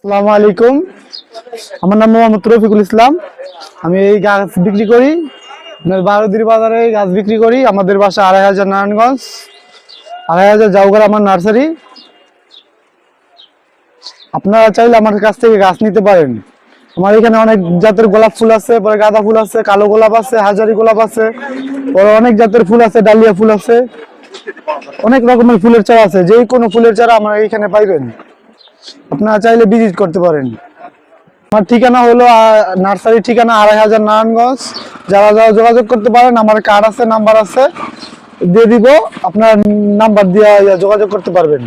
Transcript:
আসসালামু আলাইকুম। আমার নাম মোহাম্মদ রফিকুল ইসলাম। আমি এই গাছ বিক্রি করি, বারোদির বাজারে গাছ বিক্রি করি। আমাদের বাসা ২৫০০ নারায়ণগঞ্জ, ২৫০০ জাউগার আমার নার্সারি। আপনারা চাইলে আমার কাছ থেকে গাছ নিতে পারেন। আমার এখানে অনেক জাতের গোলাপ ফুল আছে, পরে গাঁদা ফুল আছে, কালো গোলাপ আছে, হাজারি গোলাপ আছে, পরে অনেক জাতের ফুল আছে, ডালিয়া ফুল আছে, অনেক রকমের ফুলের চারা আছে। যে কোনো ফুলের চারা আমার এখানে পাইবেন। আপনারা চাইলে ভিজিট করতে পারেন। আমার ঠিকানা হলো নার্সারি ঠিকানা ২৫০০ নারায়ণগঞ্জ। যারা যারা যোগাযোগ করতে পারেন, আমার কার্ড আছে, নাম্বার আছে, দিয়ে দিব। আপনার নাম্বার দিয়ে যোগাযোগ করতে পারবেন।